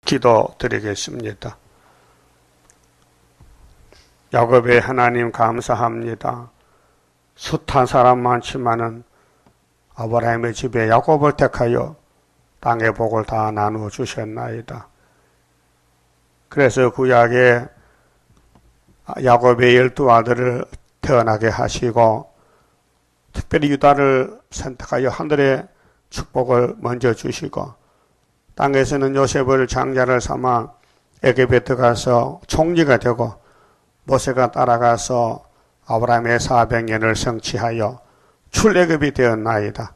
기도드리겠습니다. 야곱의 하나님 감사합니다. 숱한 사람 많지만은 아브라함의 집에 야곱을 택하여 땅의 복을 다 나누어 주셨나이다. 그래서 구약에 야곱의 12아들을 태어나게 하시고 특별히 유다를 선택하여 하늘의 축복을 먼저 주시고 땅에서는 요셉을 장자를 삼아 에게베트 가서 총리가 되고 모세가 따라가서 아브라함의 400년을 성취하여 출애굽이 되었나이다.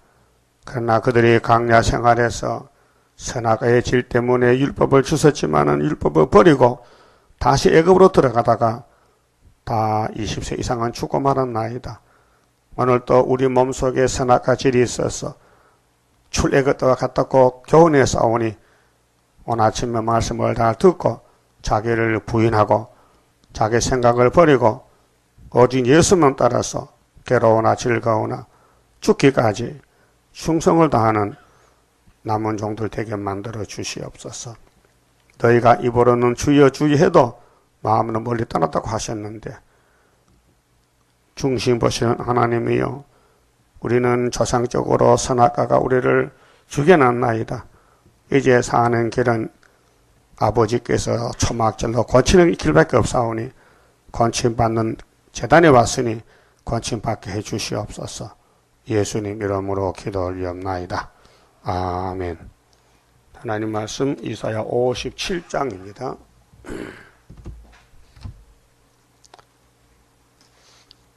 그러나 그들이 광야 생활에서 선악의 질 때문에 율법을 주셨지만은 율법을 버리고 다시 애굽으로 들어가다가 다 20세 이상은 죽고 말았나이다. 오늘 또 우리 몸속에 선악과 질이 있어서 출애굽과 같다고 교훈에 싸우니 오늘 아침에 말씀을 다 듣고 자기를 부인하고 자기 생각을 버리고 오직 예수만 따라서 괴로우나 즐거우나 죽기까지 충성을 다하는 남은 종들 되게 만들어 주시옵소서. 너희가 입으로는 주여 주여 해도 마음은 멀리 떠났다고 하셨는데 중심 보시는 하나님이여, 우리는 조상적으로 선악과가 우리를 죽여놨나이다. 이제 사는 길은 아버지께서 초막절로 고치는 길밖에 없사오니 고침받는 제단에 왔으니 고침받게 해주시옵소서. 예수님 이름으로 기도 올리옵나이다. 아멘. 하나님 말씀 이사야 57장입니다.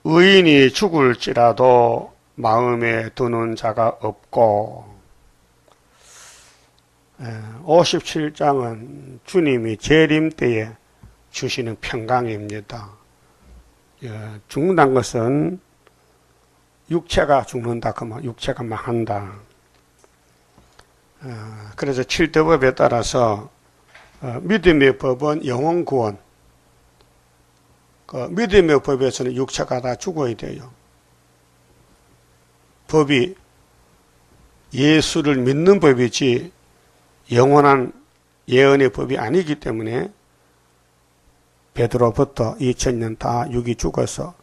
의인이 죽을지라도 마음에 두는 자가 없고, 57장은 주님이 재림 때에 주시는 평강입니다. 죽는다는 것은 육체가 죽는다, 그만 육체가 망한다. 그래서 7대법에 따라서 믿음의 법은 영혼 구원, 그 믿음의 법에서는 육체가 다 죽어야 돼요. 법이 예수를 믿는 법이지 영원한 예언의 법이 아니기 때문에 베드로부터 2000년 다 육이 죽어서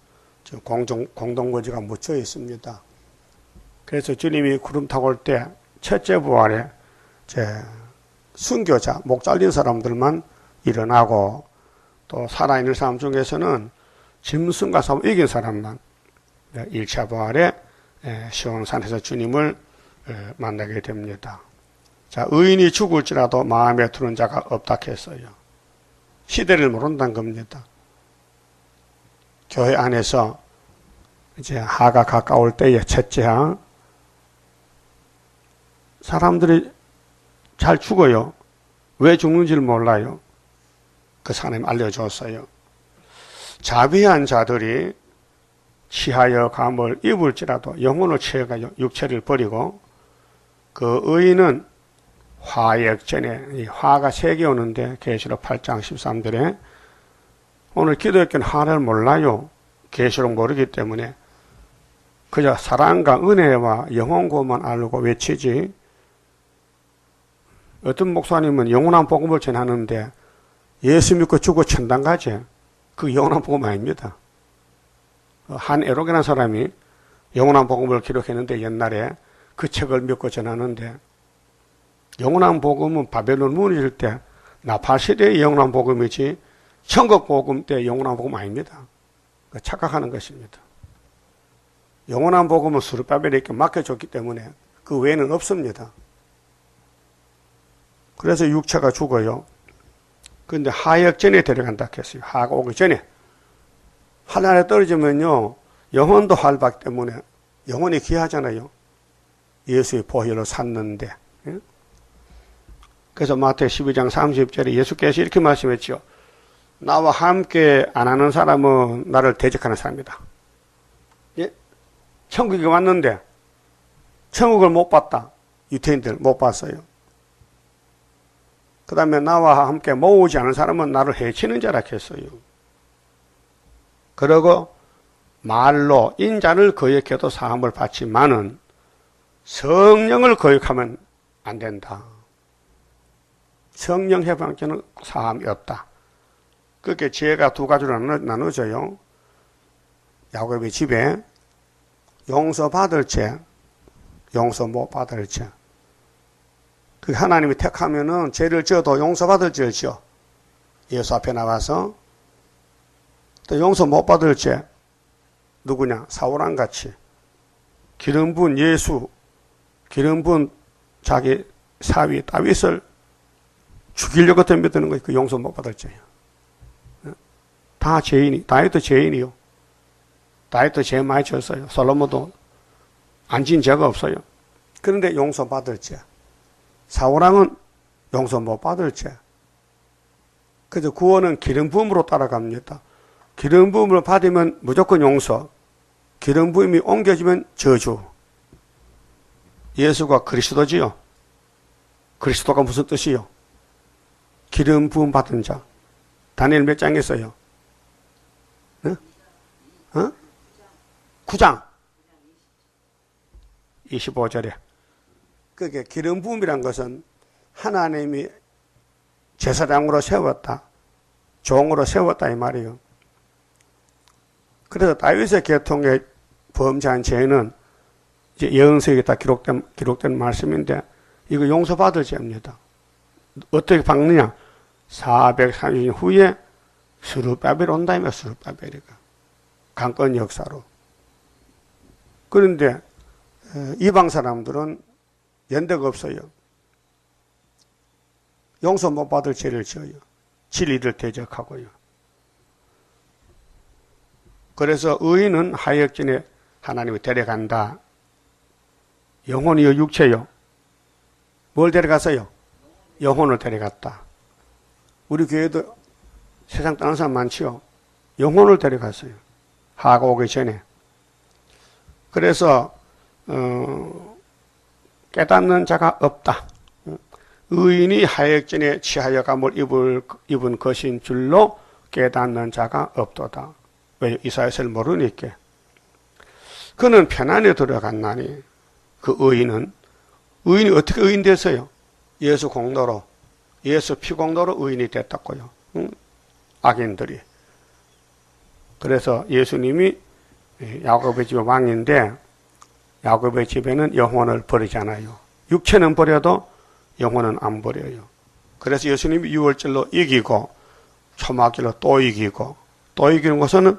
공동거지가 묻혀 있습니다. 그래서 주님이 구름 타고 올 때 첫째 부활에 순교자, 목 잘린 사람들만 일어나고 또 살아있는 사람 중에서는 짐승과 싸워 이긴 사람만 1차 부활에 시온산에서 주님을 만나게 됩니다. 자, 의인이 죽을지라도 마음에 두는 자가 없다 했어요. 시대를 모른다는 겁니다. 교회 안에서 이제 하가 가까울 때에 첫째 하, 사람들이 잘 죽어요. 왜 죽는지를 몰라요. 그 사람이 알려줬어요. 자비한 자들이 치하여 감을 입을지라도 영혼을 취해가지고 육체를 버리고, 그 의인은 화역전에, 이 화가 3개 오는데 계시록 8장 13절에 오늘 기도했기는 화를 몰라요. 계시록 모르기 때문에 그저 사랑과 은혜와 영혼 구원만 알고 외치지. 어떤 목사님은 영원한 복음을 전하는데 예수 믿고 죽어 천당 가지. 그 영원한 복음 아닙니다. 한 에로게라는 사람이 영원한 복음을 기록했는데 옛날에 그 책을 믿고 전하는데, 영원한 복음은 바벨론 무너질 때 나팔 시대의 영원한 복음이지 천국 복음 때 영원한 복음 아닙니다. 착각하는 것입니다. 영원한 복음은 스룹바벨에게 맡겨줬기 때문에 그 외에는 없습니다. 그래서 육체가 죽어요. 그런데 하역전에 데려간다 했어요. 하가 오기 전에. 하늘에 떨어지면요, 영혼도 활박 때문에 영혼이 귀하잖아요. 예수의 보혈로 샀는데. 그래서 마태 12장 30절에 예수께서 이렇게 말씀했죠. 나와 함께 안 하는 사람은 나를 대적하는 사람이다. 예? 천국에 왔는데 천국을 못 봤다. 유태인들 못 봤어요. 그 다음에 나와 함께 모으지 않은 사람은 나를 해치는 자라 했어요. 그러고 말로 인자를 거역해도 사함을 받지만은 성령을 거역하면 안 된다. 성령 해방죄는 사함이 없다. 그렇게 죄가 두 가지로 나눠져요. 야곱의 집에 용서받을 죄, 용서 못 받을 죄. 그 하나님이 택하면은 죄를 지어도 용서받을 죄를 지어. 예수 앞에 나가서 또 용서 못 받을 죄 누구냐? 사울왕 같이 기름 부은 예수, 기름 부은 자기 사위 다윗을 죽이려고 덤벼드는 것이 그 용서 못 받을 죄예요. 다 죄인이, 다윗도 죄인이요. 다윗도 죄 많이 졌어요. 솔로몬도 안 진 죄가 없어요. 그런데 용서 받을 죄. 사울왕은 용서 못 받을 죄. 그래서 구원은 기름 부음으로 따라갑니다. 기름 부음을 받으면 무조건 용서. 기름 부음이 옮겨지면 저주. 예수가 그리스도지요. 그리스도가 무슨 뜻이요? 기름 부음 받은 자. 다니엘 몇 장에 써요? 9장 25절에. 그게 기름 부음이란 것은 하나님이 제사장으로 세웠다. 종으로 세웠다 이 말이에요. 그래서 다윗의 계통에 범죄한 죄는 이제 예언서에 다 기록된 말씀인데 이거 용서받을 죄입니다. 어떻게 받느냐? 430년 후에 스룹바벨 온다며 스룹바벨이가 강권 역사로. 그런데 이방 사람들은 연대가 없어요. 용서 못 받을 죄를 지어요. 진리를 대적하고요. 그래서 의인은 하역진에 하나님이 데려간다. 영혼이요, 육체요. 뭘 데려갔어요? 영혼을 데려갔다. 우리 교회도 세상 떠난 사람 많지요. 영혼을 데려갔어요. 하가 오기 전에. 그래서 깨닫는 자가 없다. 의인이 하역진에 치하여감을 입은 것인 줄로 깨닫는 자가 없도다. 왜? 이사야서를 모르니까. 그는 편안에 들어갔나니 그 의인이 어떻게 의인 됐어요? 예수 공로로, 예수 피 공로로 의인이 됐다고요. 악인들이. 그래서 예수님이 야곱의 집의 왕인데 야곱의 집에는 영혼을 버리잖아요. 육체는 버려도 영혼은 안 버려요. 그래서 예수님이 유월절로 이기고 초막절로 또 이기고 또 이기는 것은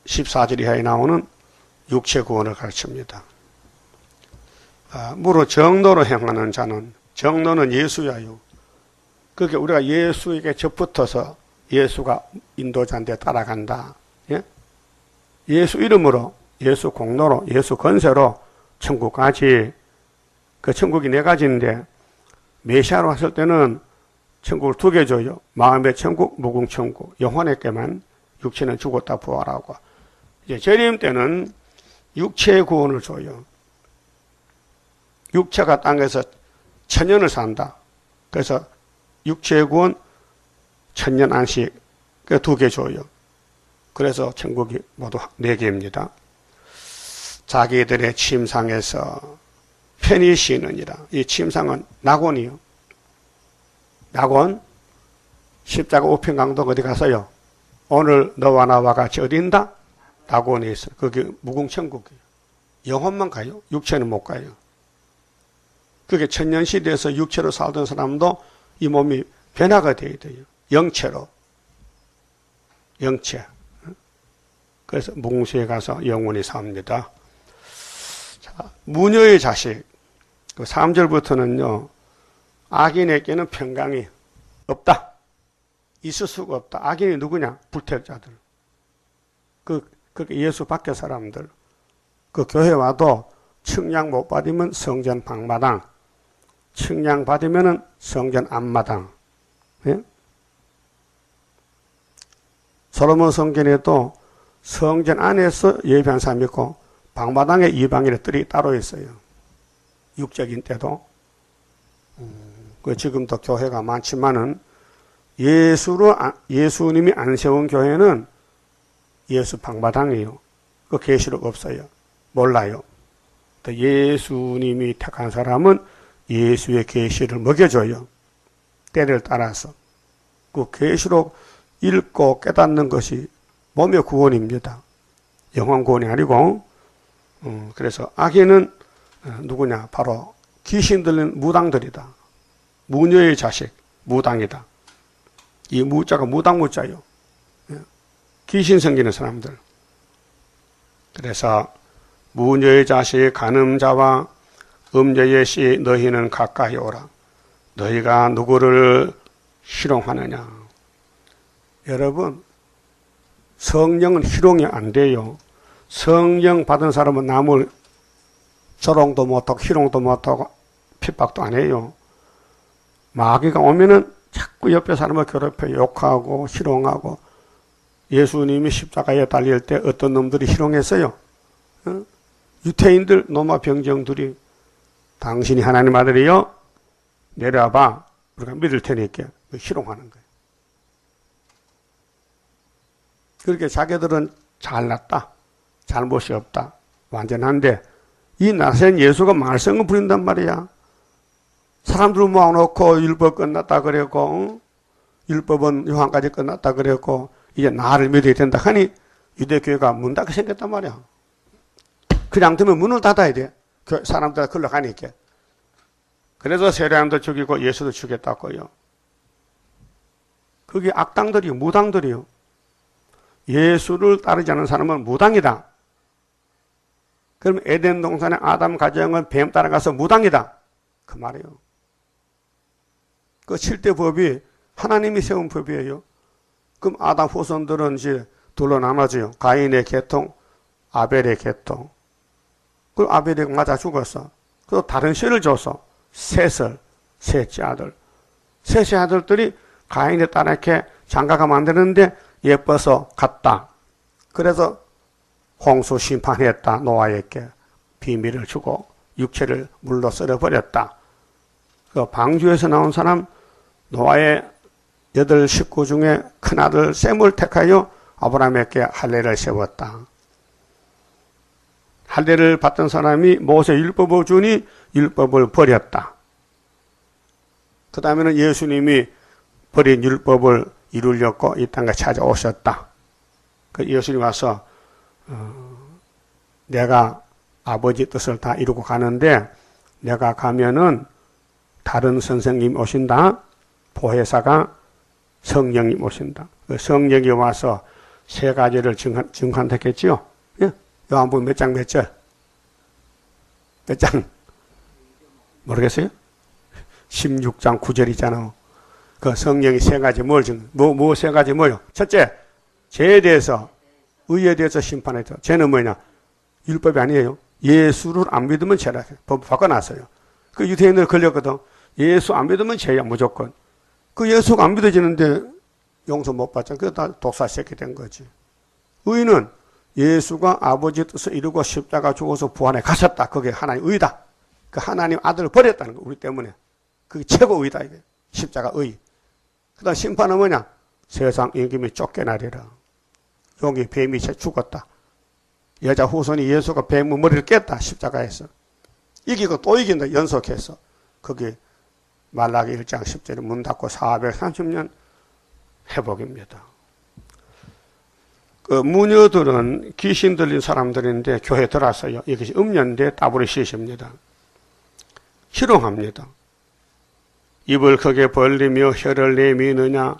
14절 이하에 나오는 육체 구원을 가르칩니다. 무로 정도로 행하는 자는, 정도는 예수야요. 그러니까 우리가 예수에게 접붙어서 예수가 인도자인데 따라간다. 예? 예수 이름으로, 예수 공로로, 예수 건세로 천국 가지. 그 천국이 네 가지인데 메시아로 왔을 때는 천국을 두 개 줘요. 마음의 천국, 무궁 천국. 영혼에게만, 육체는 죽었다 부활하고. 이제 재림 때는 육체의 구원을 줘요. 육체가 땅에서 천년을 산다. 그래서 육체의 구원, 천년 안식, 그 두 개 줘요. 그래서 천국이 모두 네 개입니다. 자기들의 침상에서 편히 쉬느니라. 이 침상은 낙원이요. 낙원, 십자가 우편강도 어디 가서요? 오늘 너와 나와 같이 어디 있다? 낙원에 있어. 그게 무궁천국이에요. 영혼만 가요. 육체는 못 가요. 그게 천년시대에서 육체로 살던 사람도 이 몸이 변화가 되어야 돼요. 영체로. 영체. 그래서 무궁수에 가서 영원히 삽니다. 자, 무녀의 자식. 그 3절부터는요, 악인에게는 평강이 없다. 있을 수가 없다. 악인이 누구냐? 불택자들. 그 예수 밖의 사람들. 그 교회 와도 측량 못 받으면 성전 방마당. 측량 받으면 성전 앞마당. 예? 솔로몬 성전에도 성전 안에서 예배한 사람이 있고 방마당에 이방인의 뜰이 따로 있어요. 육적인 때도. 지금도 교회가 많지만은 예수님이 안 세운 교회는 예수 방마당이에요. 그 계시록 없어요. 몰라요. 또 예수님이 택한 사람은 예수의 계시를 먹여줘요. 때를 따라서 그 계시록 읽고 깨닫는 것이 몸의 구원입니다. 영혼 구원이 아니고. 그래서 악인은 누구냐? 바로 귀신 들린 무당들이다. 무녀의 자식, 무당이다. 이 무자가 무당 무자요. 귀신 생기는 사람들. 그래서 무녀의 자식 간음자와 음녀의 씨 너희는 가까이 오라. 너희가 누구를 희롱하느냐. 여러분, 성령은 희롱이 안 돼요. 성령 받은 사람은 남을 조롱도 못하고 희롱도 못하고 핍박도 안 해요. 마귀가 오면은 자꾸 옆에 사람을 괴롭혀 욕하고 희롱하고. 예수님이 십자가에 달릴 때 어떤 놈들이 희롱했어요? 유태인들, 노마 병정들이 당신이 하나님 아들이요? 내려와봐. 우리가 믿을 테니까 희롱하는 거예요. 그렇게 자기들은 잘났다. 잘못이 없다. 완전한데 이 나센 예수가 말썽을 부린단 말이야. 사람들 모아놓고 율법 끝났다 그랬고 율법은 요한까지 끝났다 그랬고 이제 나를 믿어야 된다 하니 유대교회가 문 닫게 생겼단 말이야. 그냥 두면 문을 닫아야 돼. 사람들 걸러 가니까. 그래서 세례양도 죽이고 예수도 죽였다고요. 그게 악당들이요. 무당들이요. 예수를 따르지 않는 사람은 무당이다. 그럼 에덴 동산의 아담 가정은 뱀 따라가서 무당이다. 그 말이에요. 그 7대 법이 하나님이 세운 법이에요. 그럼 아담 후손들은 이제 둘로 나눠져요. 가인의 계통, 아벨의 계통. 그럼 아벨이 맞아 죽었어. 그리고 다른 씨를 줘서 셋을, 셋째 아들. 셋째 아들들이 가인의 딸에게 장가가 만드는데 예뻐서 갔다. 그래서 홍수 심판했다. 노아에게 비밀을 주고 육체를 물로 썰어버렸다. 그 방주에서 나온 사람 노아의 8 식구 중에 큰아들 셈을 택하여 아브라함에게 할례를 세웠다. 할례를 받던 사람이 모세 율법을 주니 율법을 버렸다. 그 다음에는 예수님이 버린 율법을 이루려고 이 땅에 찾아오셨다. 그 예수님 와서 내가 아버지 뜻을 다 이루고 가는데 내가 가면은 다른 선생님 오신다. 보혜사가 성령님 오신다. 그 성령이 와서 3가지를 증한했겠지요. 예? 요한복음 몇 장 몇 절? 몇 장? 모르겠어요? 16장 9절이잖아. 그 성령이 3가지 뭘 증? 뭐 3가지 뭐요? 첫째, 죄에 대해서, 의에 대해서 심판했죠. 죄는 뭐냐? 율법이 아니에요. 예수를 안 믿으면 죄라. 법 바꿔놨어요. 그 유대인들 걸렸거든. 예수 안 믿으면 죄야, 무조건. 그 예수가 안 믿어지는데 용서 못 받잖아. 그게 다 독사시켰게 된 거지. 의는 예수가 아버지 뜻을 이루고 십자가 죽어서 부활해 가셨다. 그게 하나님 의다. 그 하나님 아들을 버렸다는 거, 우리 때문에. 그게 최고 의다, 이게. 십자가 의. 그 다음 심판은 뭐냐? 세상 임금이 쫓겨나리라. 여기 뱀이 죽었다. 여자 후손이 예수가 뱀의 머리를 깼다. 십자가에서. 이기고 또 이긴다. 연속해서. 그게 말라기 1장 10절에 문 닫고 430년 회복입니다. 그 무녀들은 귀신 들린 사람들인데 교회 들어왔어요. 이것이 음녀인데 따블이 시십니다. 희롱합니다. 입을 크게 벌리며 혀를 내미느냐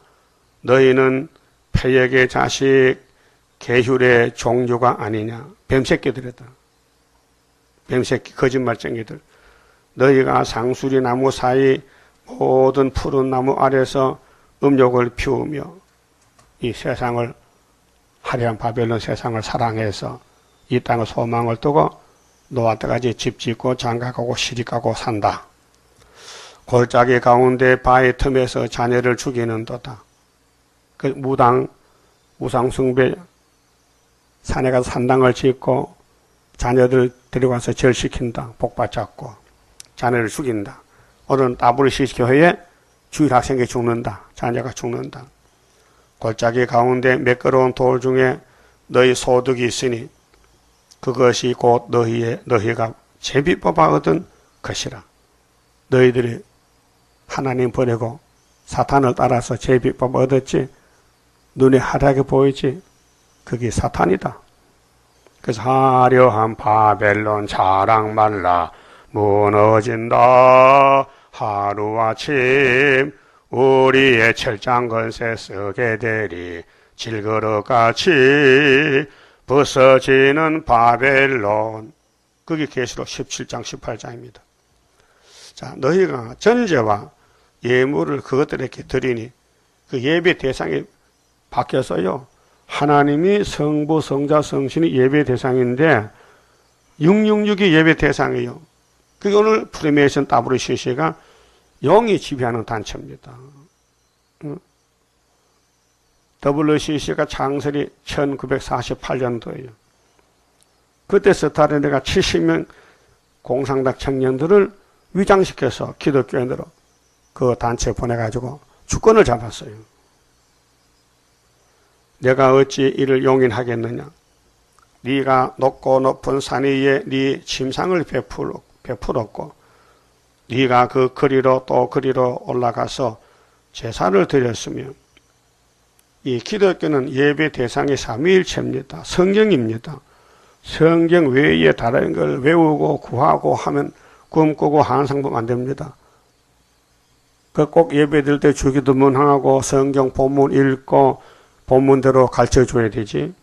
너희는 패역의 자식 계율의 종류가 아니냐. 뱀새끼들이다. 뱀새끼 거짓말쟁이들. 너희가 상수리 나무 사이 모든 푸른 나무 아래서 음욕을 피우며 이 세상을 화려한 바벨론 세상을 사랑해서 이 땅의 소망을 두고 노아 때까지 집 짓고 장가가고 시집가고 산다. 골짜기 가운데 바위 틈에서 자녀를 죽이는도다. 그 무당, 우상숭배, 산에 가서 산당을 짓고 자녀들 데려가서 절시킨다. 복받잡고 자녀를 죽인다. 오늘은 따브르시스 교회에 주일 학생이 죽는다. 자녀가 죽는다. 골짜기 가운데 매끄러운 돌 중에 너희 소득이 있으니 그것이 곧 너희가 제비 뽑아 얻은 것이라. 너희들이 하나님 버리고 사탄을 따라서 제비법 얻었지. 눈에 하얗게 보이지. 그게 사탄이다. 그래서 화려한 바벨론 자랑 말라 무너진다. 하루아침 우리의 철장 건세 쓰게 되리. 질그릇같이 부서지는 바벨론. 그게 계시록 17장 18장입니다. 자, 너희가 전제와 예물을 그것들에게 드리니 그 예배 대상이 바뀌었어요. 하나님이 성부, 성자, 성신이 예배 대상인데 666이 예배 대상이에요. 그게 오늘 프리메이션 WCC가 영이 지배하는 단체입니다. WCC가 창설이 1948년도예요. 그때 스타린네가 70명 공산당 청년들을 위장시켜서 기독교인으로 그 단체에 보내가지고 주권을 잡았어요. 내가 어찌 이를 용인하겠느냐. 네가 높고 높은 산 위에 네 침상을 베풀었고 네가 그 거리로 또 거리로 올라가서 제사를 드렸으며 이 기독교는 예배 대상이 삼위일체입니다. 성경입니다. 성경 외에 다른 걸 외우고 구하고 하면 꿈꾸고 한상품 안 됩니다. 그 꼭 예배 드릴 때 주기도문하고 성경 본문 읽고 본문대로 가르쳐줘야 되지.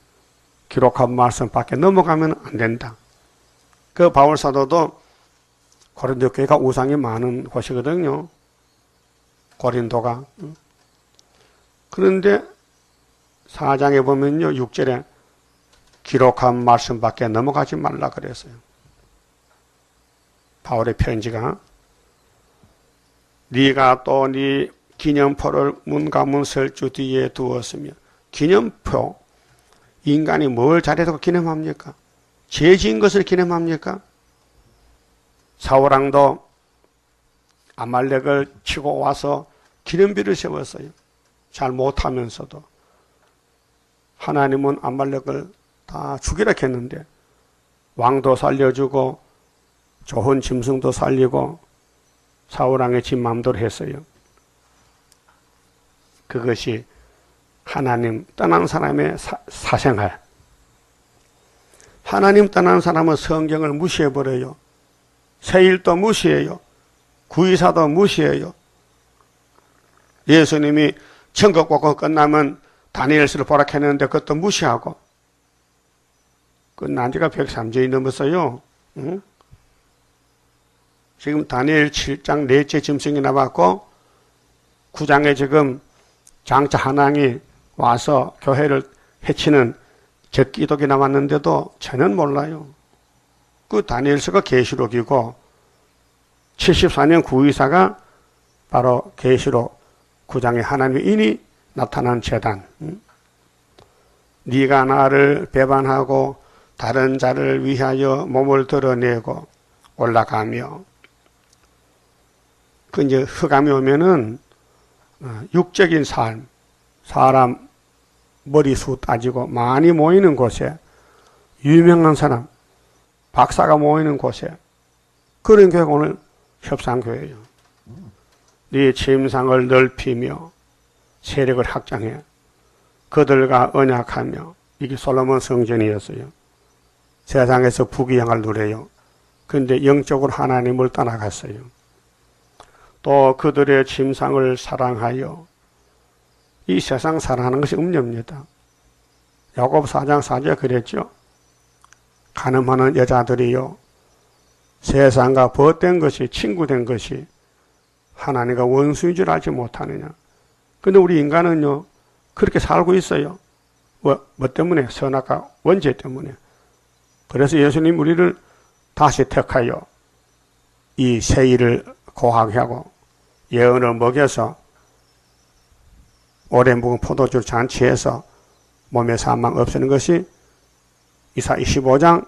기록한 말씀 밖에 넘어가면 안 된다. 그 바울 사도도 고린도 교회가 우상이 많은 곳이거든요. 고린도가. 그런데 4장에 보면요. 6절에 기록한 말씀 밖에 넘어가지 말라 그랬어요. 바울의 편지가 네가 또 네 기념표를 문가문 설주 뒤에 두었으며 기념표 인간이 뭘 잘해서 기념합니까? 죄 지은 것을 기념합니까? 사울왕도 아말렉을 치고 와서 기념비를 세웠어요. 잘 못하면서도 하나님은 아말렉을 다 죽이라 했는데 왕도 살려주고 좋은 짐승도 살리고 사울왕의 집 마음대로 했어요. 그것이 하나님 떠난 사람의 사생활. 하나님 떠난 사람은 성경을 무시해버려요. 세일도 무시해요. 구의사도 무시해요. 예수님이 천국복음 끝나면 다니엘서를 보라 했는데 그것도 무시하고 끝난 지가 103년이 넘었어요. 응? 지금 다니엘 7장 넷째 짐승이 나왔고 9장에 지금 장차 한왕이 와서 교회를 해치는 적기독이 나왔는데도 전혀 몰라요. 그 다니엘서가 계시록이고 74년 구의사가 바로 계시록 9장에 하나님의 인이 나타난 재단. 네가 나를 배반하고 다른 자를 위하여 몸을 드러내고 올라가며 그 이제 흑암이 오면은 육적인 삶, 사람 머리수 따지고 많이 모이는 곳에 유명한 사람, 박사가 모이는 곳에 그런 교회가 오늘 협상교회예요. 네 침상을 넓히며 세력을 확장해 그들과 언약하며 이게 솔로몬 성전이었어요. 세상에서 부귀영화를 누려요. 그런데 영적으로 하나님을 떠나갔어요. 또 그들의 침상을 사랑하여 이 세상 사랑하는 것이 음료입니다. 야고보 4장 4절에 그랬죠. 간음하는 여자들이요 세상과 벗된 것이 친구된 것이 하나님과 원수인 줄 알지 못하느냐. 근데 우리 인간은요 그렇게 살고 있어요. 뭐 때문에? 선악과 원죄 때문에. 그래서 예수님 우리를 다시 택하여 이 세일을 고하게 하고 예언을 먹여서 오래 묵은 포도주 잔치해서 몸의 사망 없애는 것이 이사 25장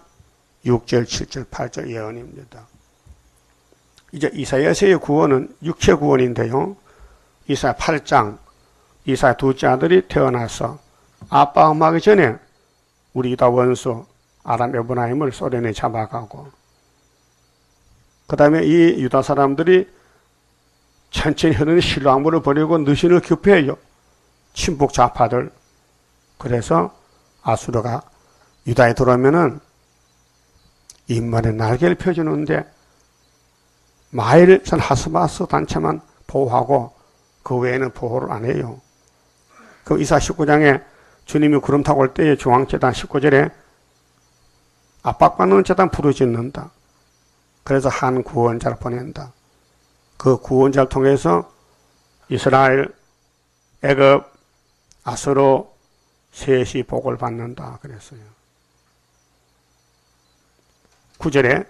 6절, 7절, 8절 예언입니다. 이제 이사야서의 구원은 육체 구원인데요. 이사 8장 이사 둘째 아들이 태어나서 아빠 엄마하기 전에 우리 유다 원수 아람 에브라임을 소련에 잡아가고 그 다음에 이 유다 사람들이 천천히 흐르는 신랑물을 버리고 느신을 급해해요. 친북 좌파들. 그래서 아수르가 유다에 들어오면은 인말에 날개를 펴주는데 마일산 하스바스 단체만 보호하고 그 외에는 보호를 안 해요. 그 이사 19장에 주님이 구름 타고 올 때에 중앙재단 19절에 압박받는 재단 부르짖는다. 그래서 한 구원자를 보낸다. 그 구원자를 통해서 이스라엘, 애굽, 아수르 셋이 복을 받는다 그랬어요. 9절에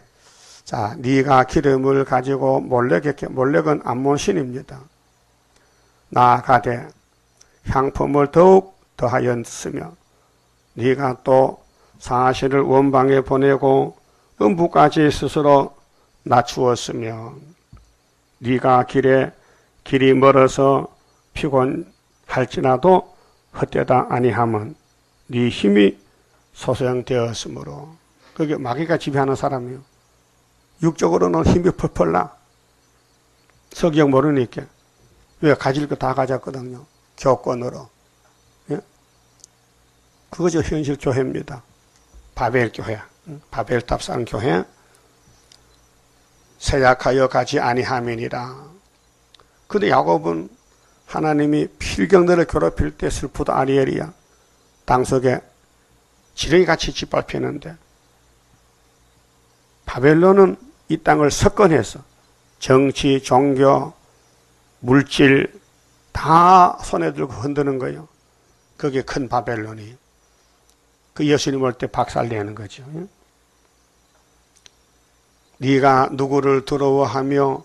자, 네가 기름을 가지고 몰렉에게, 몰렉은 암몬 신입니다. 나아가되 향품을 더욱 더하였으며 네가 또 사실을 원방에 보내고 음부까지 스스로 낮추었으며 네가 길이 멀어서 피곤할지라도 헛되다 아니함은 네 힘이 소생되었으므로. 그게 마귀가 지배하는 사람이요. 육적으로는 힘이 펄펄 나. 성경 모르니까. 왜 가질 거 다 가졌거든요. 교권으로. 예? 그것이 현실 교회입니다. 바벨 교회. 바벨 탑산 교회. 세약하여 가지 아니함이니라. 근데 야곱은 하나님이 필경들을 괴롭힐 때 슬프다 아리엘이야. 땅속에 지렁이같이 짓밟히는데 바벨론은 이 땅을 석권해서 정치, 종교, 물질 다 손에 들고 흔드는 거예요. 그게 큰 바벨론이. 그 예수님 올 때 박살내는 거죠. 네가 누구를 두려워하며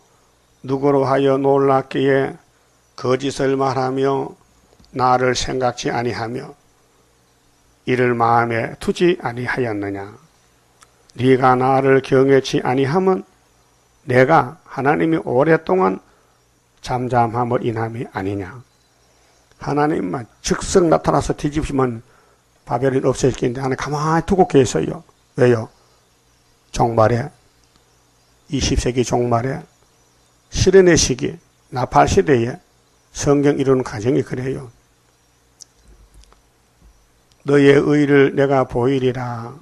누구로 하여 놀랍기에 거짓을 말하며 나를 생각지 아니하며 이를 마음에 두지 아니하였느냐. 네가 나를 경외치 아니함은 내가 하나님이 오랫동안 잠잠함을 인함이 아니냐. 하나님만 즉석 나타나서 뒤집으면 바벨이 없어질 텐데 하나님 가만히 두고 계세요. 왜요? 종말에 20세기 종말에 실현의 시기 나팔 시대에 성경 이루는 과정이 그래요. 너의 의를 내가 보이리라.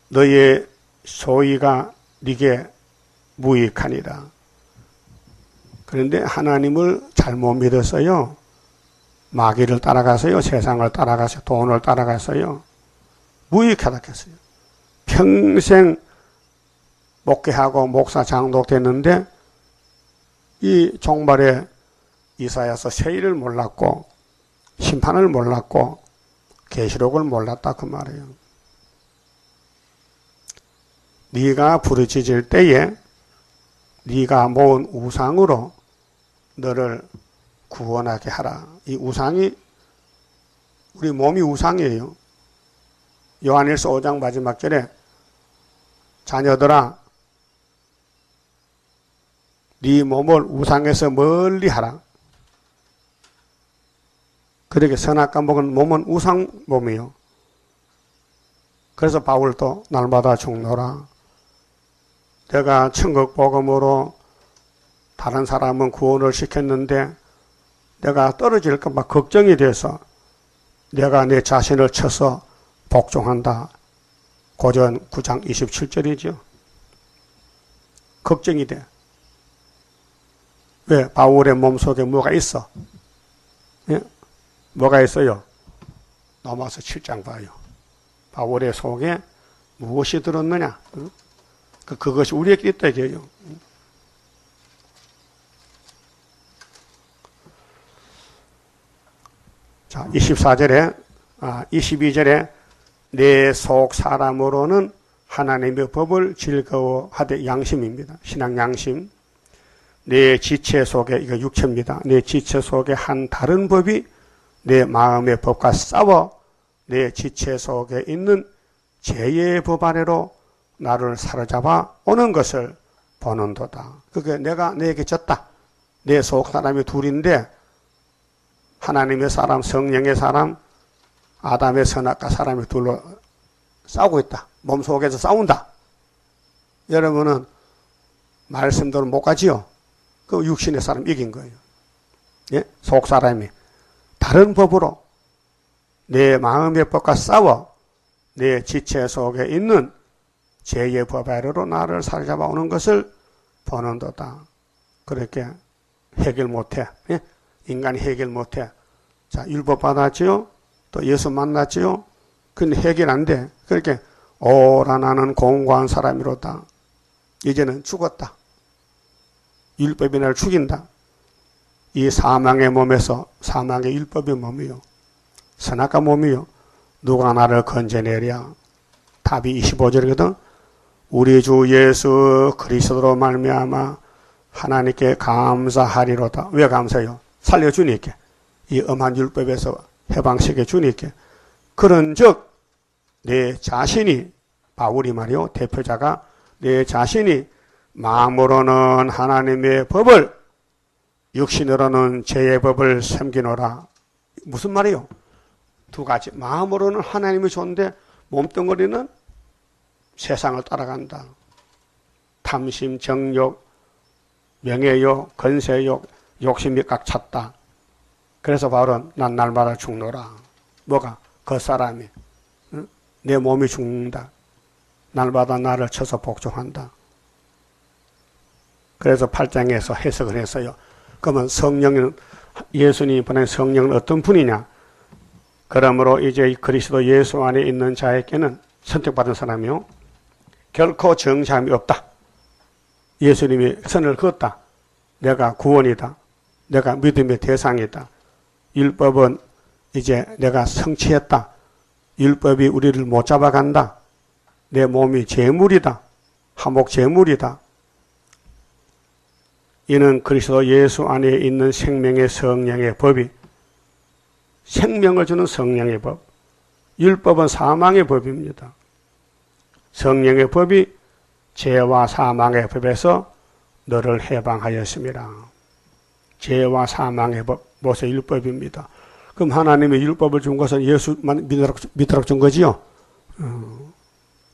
너의 소위가 네게 무익하니라. 그런데 하나님을 잘못 믿었어요. 마귀를 따라가서요. 세상을 따라가서 돈을 따라가서요. 무익하다 했어요. 평생 목회하고 목사 장독 됐는데 이 종말에 이사야서 세일을 몰랐고 심판을 몰랐고 계시록을 몰랐다 그 말이에요. 네가 부르짖을 때에 네가 모은 우상으로 너를 구원하게 하라. 이 우상이 우리 몸이 우상이에요. 요한일서 5장 마지막 절에 자녀들아 네 몸을 우상에서 멀리 하라. 그렇게 선악과 먹은 몸은 우상 몸이요. 그래서 바울도 날마다 죽노라. 내가 천국 복음으로 다른 사람은 구원을 시켰는데 내가 떨어질까 봐 걱정이 돼서 내가 내 자신을 쳐서 복종한다. 고전 9장 27절이죠. 걱정이 돼. 왜? 바울의 몸속에 뭐가 있어? 예? 뭐가 있어요? 넘어서 7장 봐요. 바울의 속에 무엇이 들었느냐? 그것이 우리에게 있다 이게요. 자, 22절에 내 속 사람으로는 하나님의 법을 즐거워하되 양심입니다. 신앙 양심. 내 지체 속에, 이거 육체입니다. 내 지체 속에 한 다른 법이 내 마음의 법과 싸워 내 지체 속에 있는 죄의 법 아래로 나를 사로잡아 오는 것을 보는도다. 그게 내가 내게 졌다. 내 속 사람이 둘인데 하나님의 사람, 성령의 사람, 아담의 선악과 사람이 둘로 싸우고 있다. 몸속에서 싸운다. 여러분은 말씀대로 못 가지요. 그 육신의 사람 이긴 거예요. 예? 속 사람이 다른 법으로 내 마음의 법과 싸워 내 지체 속에 있는 죄의 법 아래로 나를 사로잡아 오는 것을 보는도다. 그렇게 해결 못해. 예? 인간이 해결 못해. 자, 율법 받았지요? 또 예수 만났지요? 근데 해결 안 돼. 그렇게 오라 나는 공고한 사람이로다. 이제는 죽었다. 율법이 나를 죽인다. 이 사망의 몸에서 사망의 율법이 몸이요. 선악과 몸이요. 누가 나를 건져내랴. 답이 25절이거든. 우리 주 예수 그리스도로 말미암아 하나님께 감사하리로다. 왜 감사해요? 살려주니까. 이 엄한 율법에서 해방시켜 주니까. 그런즉 내 자신이 바울이 말이요. 대표자가 내 자신이 마음으로는 하나님의 법을 육신으로는 죄의 법을 섬기노라. 무슨 말이요? 두 가지. 마음으로는 하나님이 좋은데 몸뚱어리는 세상을 따라간다. 탐심, 정욕, 명예욕, 건세욕, 욕심이 꽉 찼다. 그래서 바울은 난 날마다 죽노라. 뭐가? 그 사람이. 응? 내 몸이 죽는다. 날마다 나를 쳐서 복종한다. 그래서 8장에서 해석을 했어요. 그러면 성령은, 예수님이 보낸 성령은 어떤 분이냐? 그러므로 이제 그리스도 예수 안에 있는 자에게는 선택받은 사람이요. 결코 정죄함이 없다. 예수님이 선을 그었다. 내가 구원이다. 내가 믿음의 대상이다. 율법은 이제 내가 성취했다. 율법이 우리를 못 잡아간다. 내 몸이 제물이다. 화목 제물이다. 이는 그리스도 예수 안에 있는 생명의 성령의 법이 생명을 주는 성령의 법. 율법은 사망의 법입니다. 성령의 법이 죄와 사망의 법에서 너를 해방하였습니다. 죄와 사망의 법, 모세 율법입니다. 그럼 하나님의 율법을 준 것은 예수만 믿도록 준 거지요.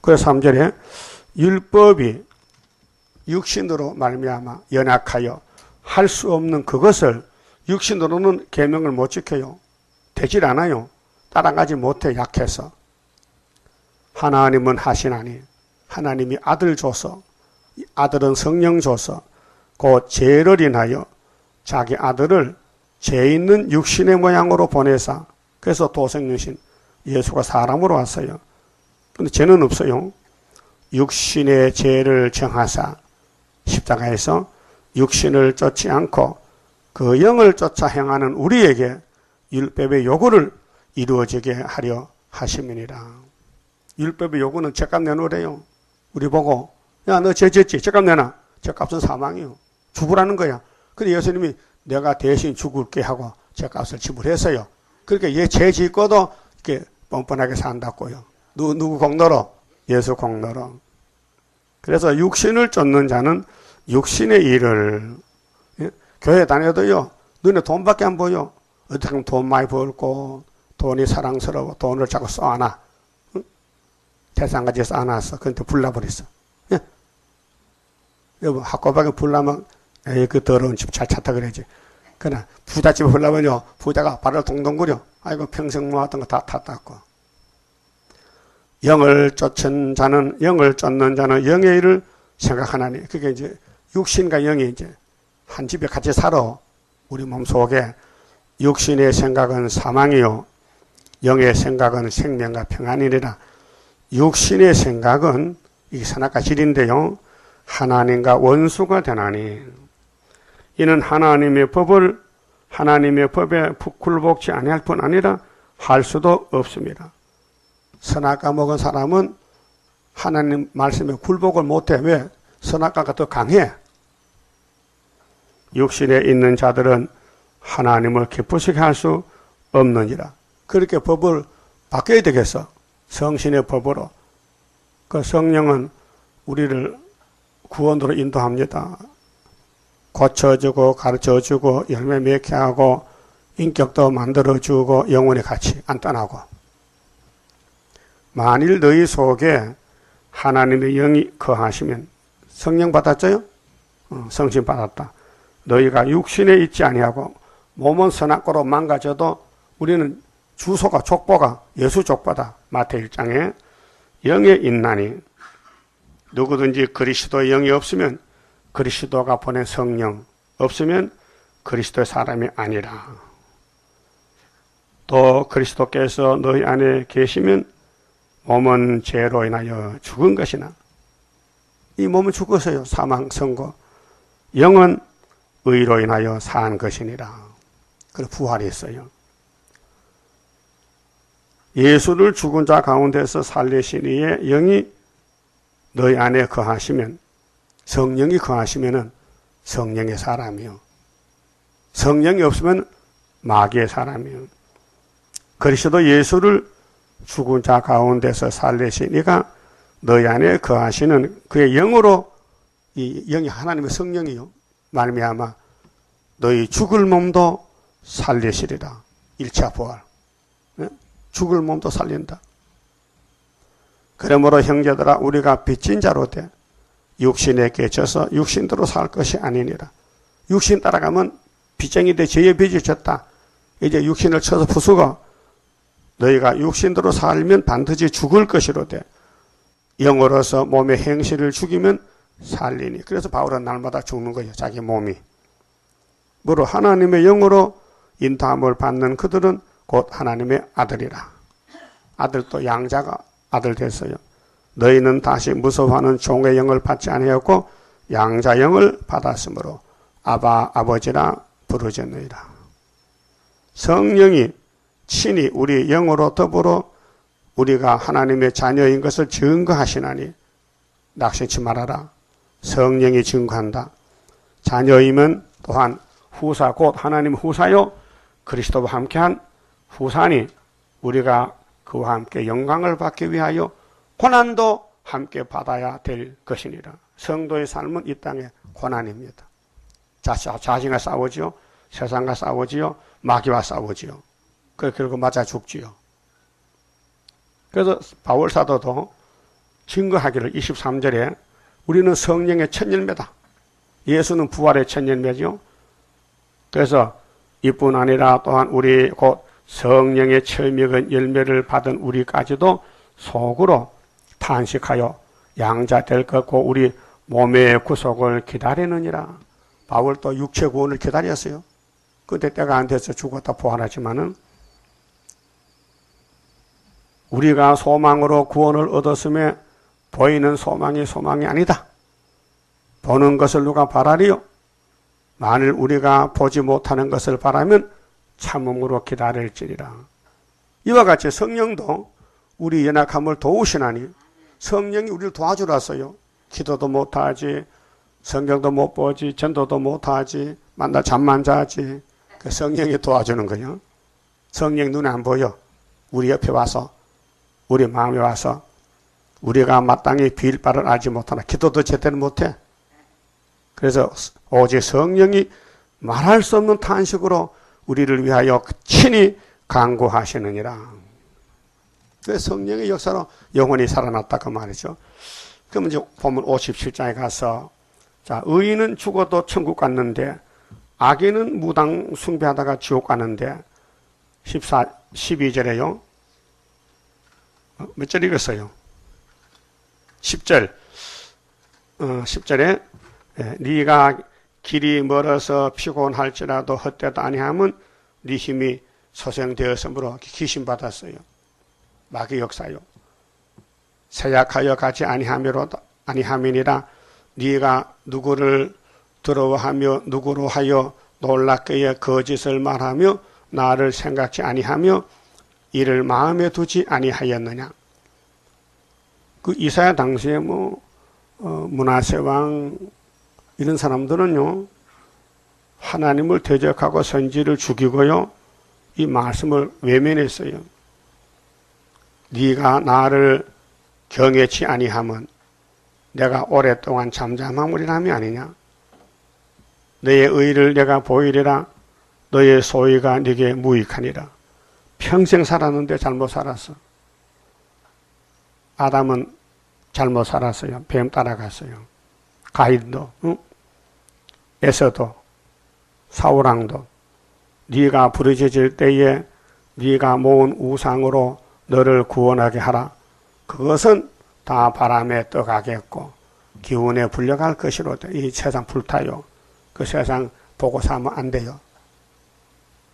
그래서 3절에 율법이 육신으로 말미암아 연약하여 할 수 없는 그것을 육신으로는 계명을 못 지켜요. 되질 않아요. 따라가지 못해 약해서. 하나님은 하시나니 하나님이 아들 줘서 아들은 성령 줘서 곧 죄를 인하여 자기 아들을 죄 있는 육신의 모양으로 보내사 그래서 도성육신 예수가 사람으로 왔어요. 근데 죄는 없어요. 육신의 죄를 정하사 십자가에서 육신을 쫓지 않고 그 영을 쫓아 행하는 우리에게 율법의 요구를 이루어지게 하려 하심이니라. 율법의 요구는 죄값 내놓으래요. 우리 보고 야 너 죄 졌지? 죄값 내놔. 죄값은 사망이요. 죽으라는 거야. 근데 예수님이 내가 대신 죽을게 하고 죄값을 지불했어요. 그러니까 얘 죄 짓고도 이렇게 뻔뻔하게 산다고요. 누구 공로로? 예수 공로로. 그래서 육신을 쫓는 자는 육신의 일을 교회 다녀도요. 눈에 돈밖에 안 보여. 어떻게 하면 돈 많이 벌고 돈이 사랑스러워. 돈을 자꾸 써안아. 응? 세상까지 써안았어. 그런데 불나버렸어. 예? 여보 학교밖에 불나면 에이 그 더러운 집 잘 찾다 그러지. 그러나 부잣집에 불나면요. 부자가 발을 동동거려. 아이고 평생 모았던 거 다 탔다고. 영을 쫓는 자는 영의 일을 생각하나니. 그게 이제 육신과 영이 이제 한 집에 같이 살아. 우리 몸 속에 육신의 생각은 사망이요. 영의 생각은 생명과 평안이니라. 육신의 생각은 이 선악과 질인데요. 하나님과 원수가 되나니. 이는 하나님의 법에 굴복지 아니할 뿐 아니라 할 수도 없습니다. 선악과 먹은 사람은 하나님 말씀에 굴복을 못해. 왜? 선악과가 더 강해. 육신에 있는 자들은 하나님을 기쁘시게 할 수 없느니라. 그렇게 법을 바뀌어야 되겠어. 성신의 법으로. 그 성령은 우리를 구원으로 인도합니다. 고쳐주고 가르쳐주고 열매 맺게 하고 인격도 만들어주고 영원히 같이 안 떠나고. 만일 너희 속에 하나님의 영이 거하시면 성령 받았죠요? 성신 받았다. 너희가 육신에 있지 아니하고 몸은 선악과로 망가져도 우리는 주소가 족보가 예수 족보다. 마태 1장에 영에 있나니 누구든지 그리스도의 영이 없으면 그리스도가 보낸 성령 없으면 그리스도의 사람이 아니라. 또 그리스도께서 너희 안에 계시면 몸은 죄로 인하여 죽은 것이나 이 몸은 죽었어요. 사망 선고. 영은 의로 인하여 산 것이니라. 그리고 부활이 있어요. 예수를 죽은 자 가운데서 살리신 이의 영이 너희 안에 거하시면, 성령이 거하시면은 성령의 사람이요. 성령이 없으면 마귀의 사람이요. 그리스도 예수를 죽은 자 가운데서 살리신 이가 너희 안에 거하시는 그의 영으로, 이 영이 하나님의 성령이요, 말미암아 너희 죽을 몸도 살리시리라. 1차 부활. 죽을 몸도 살린다. 그러므로 형제들아, 우리가 빚진 자로 돼 육신에 껴져서 육신대로 살 것이 아니니라. 육신 따라가면 빚쟁이 돼 죄의 빚이 졌다. 이제 육신을 쳐서 부수고 너희가 육신대로 살면 반드시 죽을 것이로되 영으로서 몸의 행실을 죽이면 살리니. 그래서 바울은 날마다 죽는 거예요. 자기 몸이. 무릇 하나님의 영으로 인도함을 받는 그들은 곧 하나님의 아들이라. 아들도 양자가 아들 됐어요. 너희는 다시 무서워하는 종의 영을 받지 아니하였고 양자 영을 받았으므로 아바 아버지라 부르짖느니라. 성령이 친히 우리 영으로 더불어 우리가 하나님의 자녀인 것을 증거하시나니 낙심치 말아라. 성령이 증거한다. 자녀이면 또한 후사 곧 하나님 후사요 그리스도와 함께한 후사니 우리가 그와 함께 영광을 받기 위하여 고난도 함께 받아야 될 것이니라. 성도의 삶은 이 땅의 고난입니다. 자신과 싸우지요. 세상과 싸우지요. 마귀와 싸우지요. 그리고 맞아 죽지요. 그래서 바울 사도도 증거하기를 23절에 우리는 성령의 첫 열매다. 예수는 부활의 첫 열매죠. 그래서 이뿐 아니라 또한 우리 곧 성령의 처음익은 열매를 받은 우리까지도 속으로 탄식하여 양자 될 것고 우리 몸의 구속을 기다리느니라. 바울도 육체 구원을 기다렸어요. 그때 때가 안 돼서 죽었다 부활하지만은 우리가 소망으로 구원을 얻었음에 보이는 소망이 아니다. 보는 것을 누가 바라리요? 만일 우리가 보지 못하는 것을 바라면 참음으로 기다릴지니라. 이와 같이 성령도 우리 연약함을 도우시나니 성령이 우리를 도와주러 왔어요. 기도도 못하지, 성경도 못 보지, 전도도 못하지, 만날 잠만 자지. 그 성령이 도와주는 거예요. 성령 눈에 안 보여. 우리 옆에 와서, 우리 마음에 와서 우리가 마땅히 빌 바를 알지 못하나 기도도 제대로 못해. 그래서 오직 성령이 말할 수 없는 탄식으로 우리를 위하여 친히 간구하시느니라. 그래서 성령의 역사로 영혼이 살아났다 그 말이죠. 그러면 이제 보면 57장에 가서 자, 의인은 죽어도 천국 갔는데 악인은 무당 숭배하다가 지옥 가는데 12절에요. 몇 절 읽었어요? 10절. 10절에 네가 길이 멀어서 피곤할지라도 헛되도 아니하면 네 힘이 소생되었으므로 귀신받았어요. 마귀 역사요. 세약하여 가지 아니함이니라. 네가 누구를 두려워하며 누구로 하여 놀랍게 거짓을 말하며 나를 생각지 아니하며 이를 마음에 두지 아니하였느냐. 그 이사야 당시에 므낫세 왕 이런 사람들은요 하나님을 대적하고 선지를 죽이고요 이 말씀을 외면했어요. 네가 나를 경외치 아니하면 내가 오랫동안 잠잠함이라함이 아니냐. 너의 의를 내가 보이리라. 너의 소위가 네게 무익하니라. 평생 살았는데 잘못 살았어. 아담은 잘못 살았어요. 뱀 따라갔어요. 가인도, 에서도 사우랑도 네가 부르짖을 때에 네가 모은 우상으로 너를 구원하게 하라. 그것은 다 바람에 떠가겠고 기운에 불려갈 것이로다. 이 세상 불타요. 그 세상 보고 살면 안 돼요.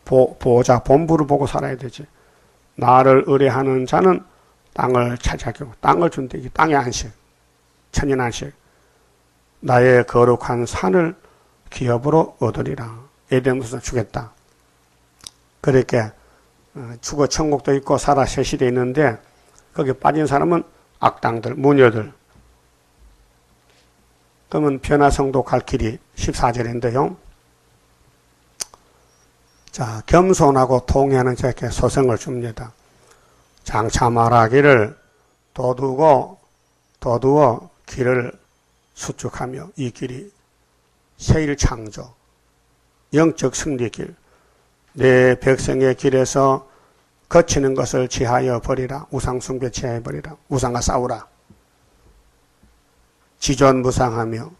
보호자 본부를 보고 살아야 되지. 나를 의뢰하는 자는 땅을 차지하고 땅을 준대. 이 땅의 안식, 천인 안식. 나의 거룩한 산을 기업으로 얻으리라. 에덴에서 주겠다. 그렇게 죽어 천국도 있고 살아 셋이 있는데 거기 빠진 사람은 악당들, 무녀들. 그러면 변화성도 갈 길이 14절인데요. 자, 겸손하고 통회하는 자에게 소생을 줍니다. 장차 말하기를 도두어 길을 수축하며 이 길이 세일 창조, 영적 승리 길, 내 백성의 길에서 거치는 것을 지하여 버리라. 우상 숭배 지하여 버리라. 우상과 싸우라. 지존무상하며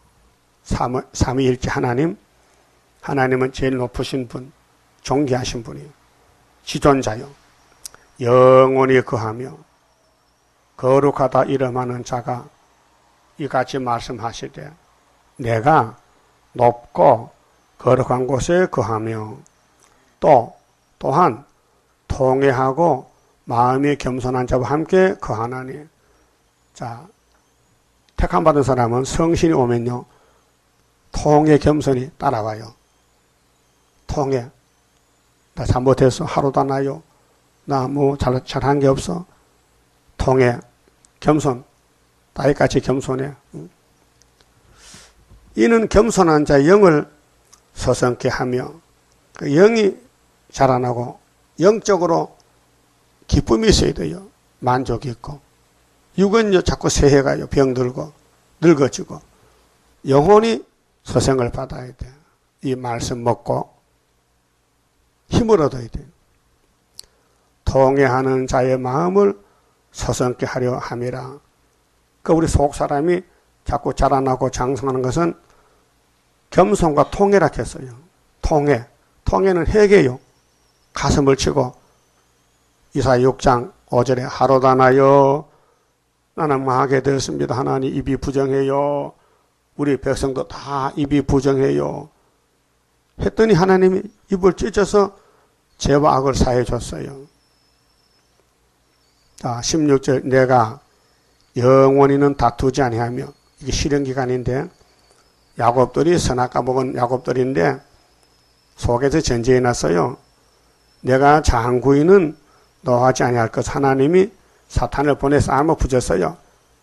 삼위일체 하나님은 제일 높으신 분, 존귀하신 분이에요. 지존자요. 영원히 거하며 거룩하다 이름하는 자가 이같이 말씀하시되 내가 높고 거룩한 곳에 거하며 또한 통회하고 마음이 겸손한 자와 함께 거하나니. 자, 택함받은 사람은 성신이 오면요 통회 겸손이 따라와요. 통회. 나 잘못했어. 하루도 안 나요. 나 뭐 잘한 게 없어. 통회. 겸손. 다윗같이 겸손해. 이는 겸손한 자의 영을 서성케 하며 그 영이 자라나고 영적으로 기쁨이 있어야 돼요. 만족이 있고. 육은요 자꾸 새해가요. 병들고 늙어지고. 영혼이 서생을 받아야 돼요. 이 말씀 먹고 힘을 얻어야 돼요. 통회하는 자의 마음을 서성케 하려 함이라. 그 우리 속 사람이 자꾸 자라나고 장성하는 것은 겸손과 통회라 했어요. 통회. 통회는 회개요. 가슴을 치고 이사야 6장 5절에 하로다나여 나는 망하게 되었습니다. 하나님 입이 부정해요. 우리 백성도 다 입이 부정해요. 했더니 하나님이 입을 찢어서 죄와 악을 사해 줬어요. 자, 16절 내가 영원히는 다투지 아니하며 이게 실현기간인데 야곱들이 선악과 먹은 야곱들인데 속에서 전제해 놨어요. 내가 장구인은 노하지 아니할 것. 하나님이 사탄을 보내서 알고 부졌어요.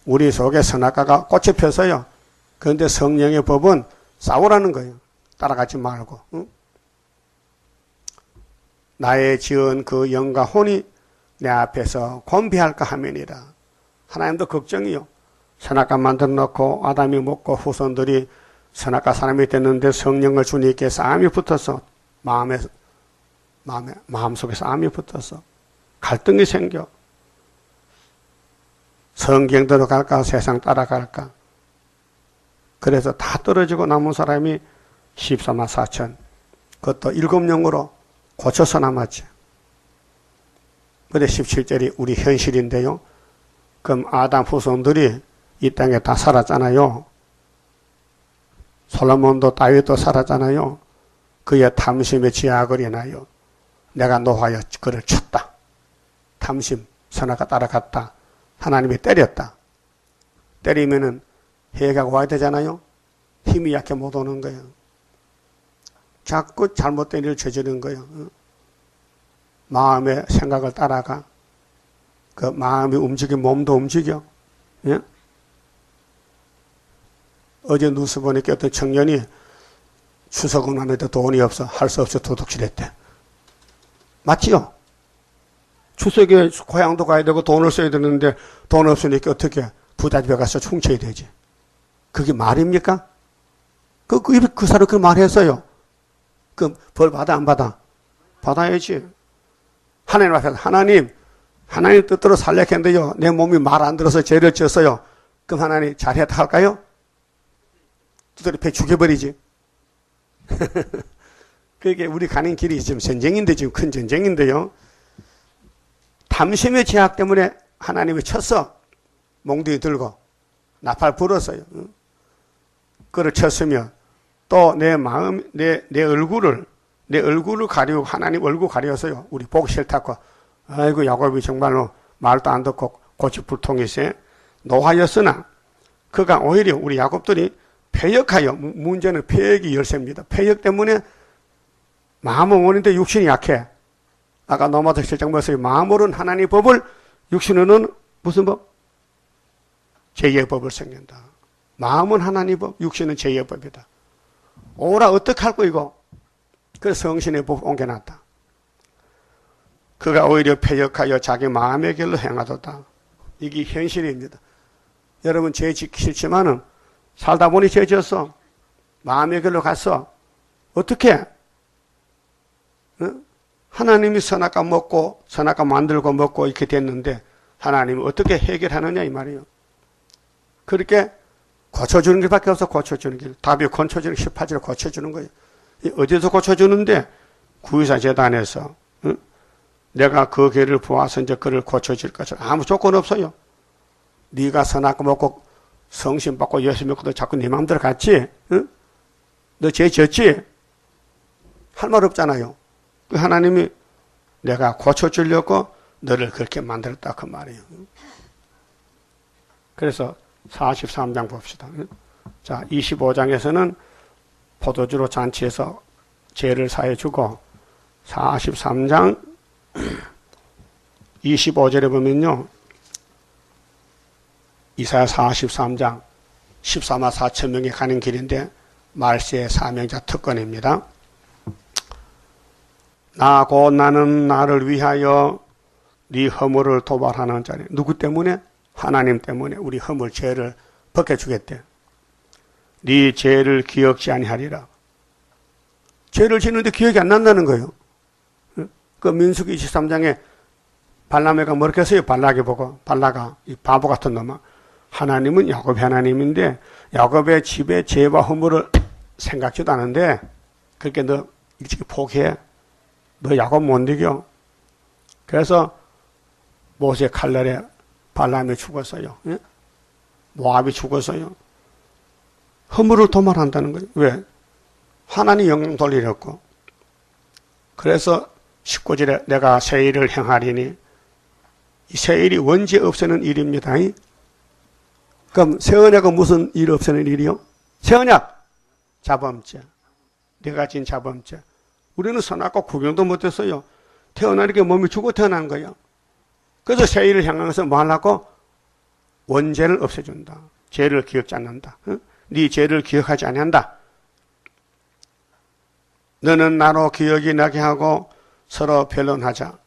우리 속에 선악과가 꽃이 폈어요. 그런데 성령의 법은 싸우라는 거예요. 따라가지 말고. 응? 나의 지은 그 영과 혼이 내 앞에서 곤비할까 하면이라. 하나님도 걱정이요. 선악과 만들어 놓고 아담이 먹고 후손들이 선악과 사람이 됐는데 성령을 주님께 싸움이 붙어서 마음속에 싸움이 붙어서 갈등이 생겨. 성경대로 갈까 세상 따라갈까. 그래서 다 떨어지고 남은 사람이 14만 4천. 그것도 7영으로 고쳐서 남았지. 근데 17절이 우리 현실인데요. 그럼 아담 후손들이 이 땅에 다 살았잖아요. 솔로몬도 다윗도 살았잖아요. 그의 탐심에 지약을 인하여 내가 노하여 그를 쳤다. 탐심, 선악과 따라갔다. 하나님이 때렸다. 때리면은 해가 와야 되잖아요. 힘이 약해 못 오는 거예요. 자꾸 잘못된 일을 저지르는 거예요. 마음의 생각을 따라가. 그 마음이 움직여 몸도 움직여. 예? 어제 뉴스 보니까 어떤 청년이 추석은 하는데 돈이 없어. 할 수 없어 도둑질했대. 맞지요? 추석에 고향도 가야 되고 돈을 써야 되는데 돈 없으니까 어떻게 부잣집에 가서 훔쳐야 되지. 그게 말입니까? 그 사람 그 말했어요. 그 벌 받아 안 받아? 받아야지. 하나님 앞에서 하나님 뜻대로 살려고 했는데요. 내 몸이 말 안 들어서 죄를 지었어요. 그럼 하나님 잘했다 할까요? 뜻대로 배 죽여버리지. 그게 우리 가는 길이 지금 전쟁인데, 지금 큰 전쟁인데요. 탐심의 제약 때문에 하나님이 쳤어. 몽둥이 들고 나팔 불었어요. 그를 쳤으면 또 내 마음, 내 얼굴을 가리고 하나님 얼굴 가려서요. 우리 보기 싫다고. 아이고 야곱이 정말로 말도 안 듣고 고집불통이세 노하였으나 그가 오히려 우리 야곱들이 패역하여, 문제는 패역이 열쇠입니다. 패역 때문에 마음은 원인데 육신이 약해. 아까 노마드 실장 말씀에 마음으로는 하나님의 법을, 육신으로는 무슨 법? 죄의 법을 생긴다. 마음은 하나님의 법, 육신은 죄의 법이다. 오라 어떻게 할 거이고? 그래서 성신의 법 옮겨놨다. 그가 오히려 패역하여 자기 마음의 길로 행하도다. 이게 현실입니다. 여러분 죄 지기 싫지만은 살다 보니 죄 지었어. 마음의 길로 갔어. 어떻게? 하나님이 선악과 먹고 선악과 만들고 먹고 이렇게 됐는데 하나님은 어떻게 해결하느냐 이 말이에요. 그렇게 고쳐주는 길밖에 없어. 고쳐주는 길. 답이 고쳐주는 18절에 고쳐주는 거예요. 어디서 고쳐주는데? 구의사 재단에서. 내가 그 길을 보아서 이제 그를 고쳐줄 것을. 아무 조건 없어요. 네가 선악과 먹고 성신 받고 예수 믿고도 자꾸 네 마음대로 갔지? 너 죄 지었지? 할 말 없잖아요. 하나님이 내가 고쳐주려고 너를 그렇게 만들었다 그 말이에요. 그래서 43장 봅시다. 자, 25장에서는 포도주로 잔치해서 죄를 사해주고 43장 25절에 보면요. 이사야 43장 14만 4천 명이 가는 길인데 말세의 사명자 특권입니다. 나 곧 나는 나를 위하여 네 허물을 도발하는 자니. 누구 때문에? 하나님 때문에 우리 허물 죄를 벗겨주겠대. 네 죄를 기억지 아니하리라. 죄를 짓는데 기억이 안 난다는 거예요. 그 민수기 23장에 발람에가 뭐렇게 했어요? 발락이 보고, 발라가 이 바보 같은 놈아. 하나님은 야곱의 하나님인데 야곱의 집에 죄와 허물을 생각지도 않은데 그렇게 너 일찍 포기해. 너 야곱 못 이겨. 그래서 모세 칼날에 발람이 죽었어요. 예? 모압이 죽었어요. 허물을 도말한다는 거예요. 왜? 하나님 영광 돌리려고. 그래서 19절에 내가 새 일을 행하리니 이 새 일이 원죄 없애는 일입니다. 그럼 새 언약은 무슨 일 없애는 일이요? 새 언약! 자범죄. 내가 진 자범죄. 우리는 선악과 구경도 못했어요. 태어나니까 몸이 죽어 태어난 거예요. 그래서 새 일을 향해서 뭐 하려고? 원죄를 없애준다. 죄를 기억지 않는다. 네 죄를 기억하지 아니한다. 너는 나로 기억이 나게 하고 서로 변론하자.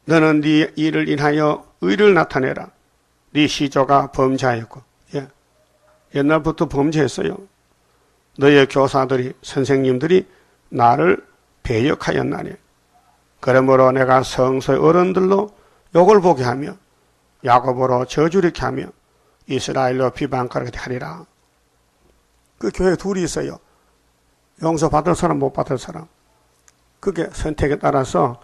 너는 네 일을 인하여 의를 나타내라. 네 시조가 범죄하였고. 예. 옛날부터 범죄했어요. 너의 교사들이, 선생님들이 나를 배역하였나니. 그러므로 내가 성소의 어른들로 욕을 보게 하며 야곱으로 저주리게 하며 이스라엘로 비방거리게 하리라. 그 교회 둘이 있어요. 용서받을 사람, 못 받을 사람. 그게 선택에 따라서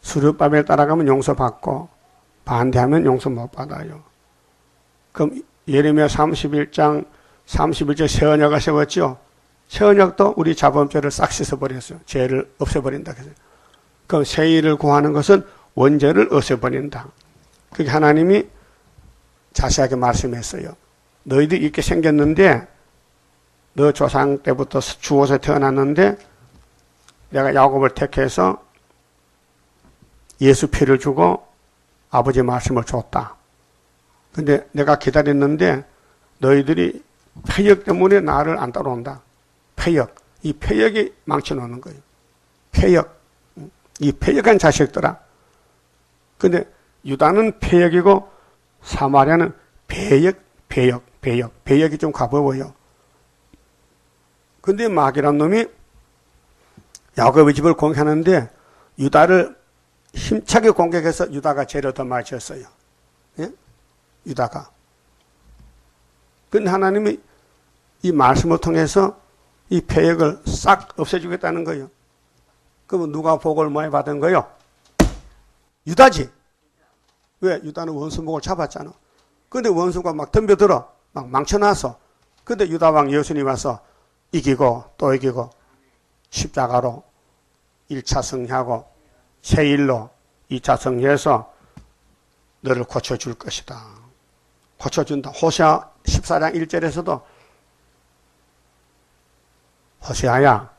수르바벨 따라가면 용서받고 반대하면 용서 못 받아요. 그럼 예레미야 31장 31절 새 언약을 세웠죠. 새 언약도 우리 자범죄를 싹 씻어버렸어요. 죄를 없애버린다. 그럼 새 일을 구하는 것은 원죄를 없애버린다. 그게 하나님이 자세하게 말씀했어요. 너희들이 이렇게 생겼는데 너 조상 때부터 죽어서 태어났는데 내가 야곱을 택해서 예수 피를 주고 아버지 말씀을 줬다. 근데 내가 기다렸는데 너희들이 패역 때문에 나를 안 따라온다. 패역. 이 패역이 망쳐놓는 거예요. 패역. 이 패역한 자식들아. 근데 유다는 패역이고 사마리아는 배역이 좀 가벼워요. 근데 마귀란 놈이 야곱의 집을 공격하는데 유다를 힘차게 공격해서 유다가 죄를 더 많이 지었어요. 예? 유다가. 근데 하나님이 이 말씀을 통해서 이 폐역을 싹 없애주겠다는 거예요. 그러면 누가 복을 많이 받은 거예요? 유다지. 왜? 유다는 원수목을 잡았잖아. 근데 원수가 막 덤벼들어. 막 망쳐놨어. 근데 유다왕 예수님 와서 이기고 또 이기고 십자가로 1차 승리하고 세일로 2차 승리해서 너를 고쳐줄 것이다. 고쳐준다. 호세아 14장 1절에서도 호세아야,